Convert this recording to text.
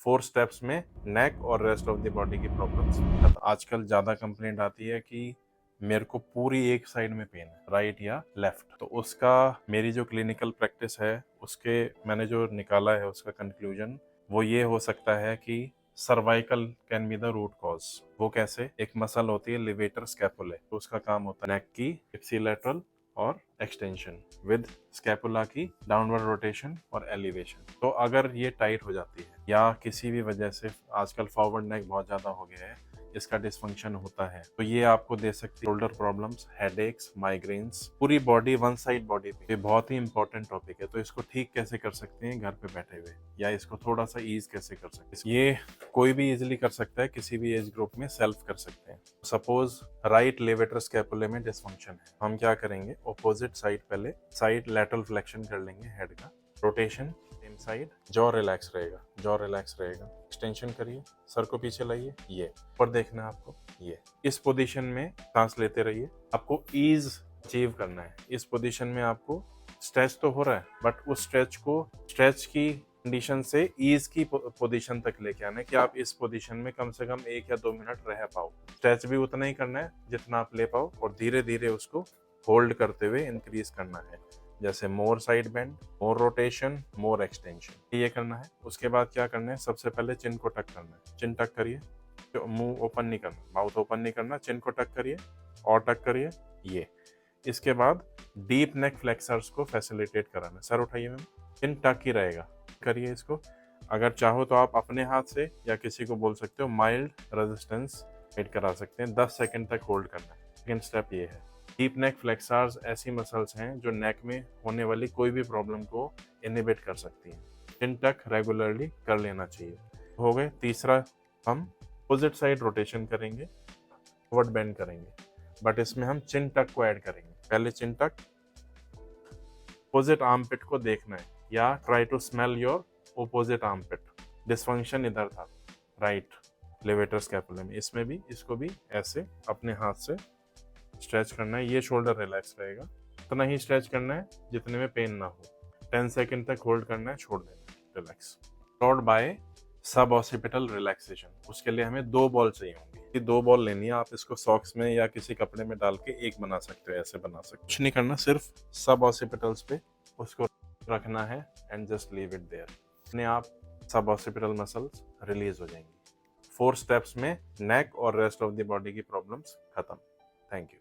4 steps में नेक और rest of the body की प्रॉब्लम्स। आजकल ज़्यादा कंप्लेंट आती है कि मेरे को पूरी एक साइड में पेन है, राइट या लेफ्ट। तो उसका मेरी जो क्लिनिकल प्रैक्टिस है उसके मैंने जो निकाला है उसका कंक्लूजन वो ये हो सकता है कि cervical can be the root cause. वो कैसे? एक मसल होती है लिवेटर स्कैपुले, तो उसका काम होता है नेक की इप्सिलैटरल और एक्सटेंशन विद स्कैपुला की डाउनवर्ड रोटेशन और एलिवेशन। तो अगर ये टाइट हो जाती है या किसी भी वजह से आजकल फॉरवर्ड नेक बहुत ज्यादा हो गया है, इसका डिसफंक्शन होता है, तो ये आपको दे सकती है शोल्डर प्रॉब्लम्स, हेडेक्स, माइग्रेन्स, पूरी बॉडी, वन साइड बॉडी पे। ये बहुत ही इंपॉर्टेंट टॉपिक है। तो इसको ठीक कैसे कर सकते हैं घर पे बैठे हुए, या इसको थोड़ा सा ईज कैसे कर सकते हैं? ये कोई भी इजिली कर सकता है, किसी भी एज ग्रुप में सेल्फ कर सकते हैं। सपोज राइट लेवेटर स्कैपुले में डिसफंक्शन है, हम क्या करेंगे, ऑपोजिट साइड पहले साइड लैटरल फ्लेक्शन कर लेंगे हेड का, rotation same side, jaw relax रहेगा, जॉ रिलैक्स रहेगा, एक्सटेंशन करिए, सर को पीछे लाइए, ये ऊपर देखना है आपको, ये इस पोजीशन में सांस लेते रहिए। आपको ईज अचीव करना है। इस पोजीशन में आपको स्ट्रेच तो हो रहा है, बट उस स्ट्रेच की कंडीशन से ईज की पोजीशन तक लेके आना है कि आप इस पोजीशन में कम से कम 1 या 2 मिनट रह पाओ। स्ट्रेच भी उतना ही करना है जितना आप ले पाओ, और धीरे धीरे उसको होल्ड करते हुए इंक्रीज करना है, जैसे मोर साइड बेंड, मोर रोटेशन, मोर एक्सटेंशन, ये करना है। उसके बाद क्या करना है, सबसे पहले चिन को टक करना है। चिन टक करिए, तो मुंह ओपन नहीं करना, माउथ ओपन नहीं करना, चिन को टक करिए और टक करिए, ये। इसके बाद डीप नेक फ्लेक्सर्स को फैसिलिटेट कराना है। सर उठाइए मैम, चिन टक ही रहेगा, करिए इसको। अगर चाहो तो आप अपने हाथ से या किसी को बोल सकते हो, माइल्ड रेजिस्टेंस हिट करा सकते हैं। 10 सेकंड तक होल्ड करना है। सेकेंड स्टेप ये है। डीप नेक फ्लेक्सर्स ऐसी मसल्स हैं जो नेक में होने वाली कोई भी प्रॉब्लम को इनहिबिट कर सकती हैं। चिन टक रेगुलरली कर लेना चाहिए। हो गए। तीसरा, हम अपोजिट साइड रोटेशन करेंगे, फॉरवर्ड बेंड करेंगे, बट इसमें हम चिन टक को ऐड करेंगे। पहले चिन टक, अपोजिट आर्मपिट को देखना है, या try to smell your opposite armpit. Dysfunction इधर था, राइट लेवेटर स्कैपुलम में, इसमें भी, इसको भी ऐसे अपने हाथ से स्ट्रेच करना है। ये शोल्डर रिलैक्स रहेगा, उतना ही स्ट्रेच करना है जितने में पेन ना हो। 10 सेकंड तक होल्ड करना है, छोड़ देना है, रिलैक्स। फॉलोड बाय सब ऑसिपिटल रिलैक्सेशन। उसके लिए हमें 2 बॉल चाहिए होंगी। 2 बॉल लेनी है, आप इसको सॉक्स में या किसी कपड़े में डाल के एक बना सकते हो, ऐसे बना सकते हो। कुछ नहीं करना, सिर्फ सब ऑसिपिटल्स पे उसको रखना है and just leave it there. अपने आप सब ऑसिपिटल मसल्स रिलीज हो जाएंगी। 4 स्टेप्स में नेक और रेस्ट ऑफ द बॉडी की प्रॉब्लम्स खत्म। Thank you.